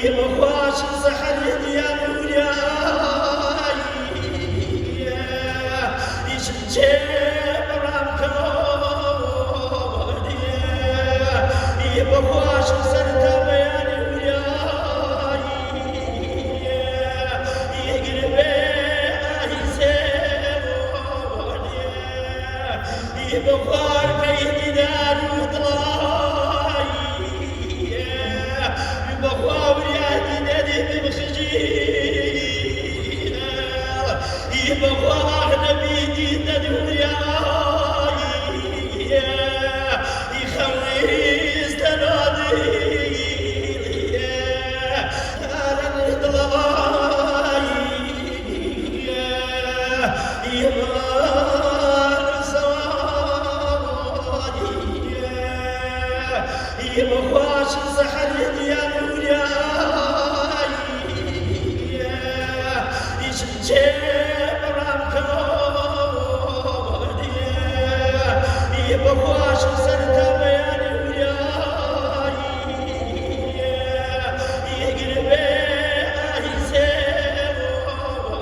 يبغاش السحر يا مولاي يشجع رامكم يبغاش سرتم يا مولاي يقلب يسير يبغى البيت دار وطلاي يبغى ولاد نادي بمخجيل يبغى نبي جدد وياي يخويس تنادي على الضلاي يبغاش سحر يا مولاي يشجع رامكم يبغى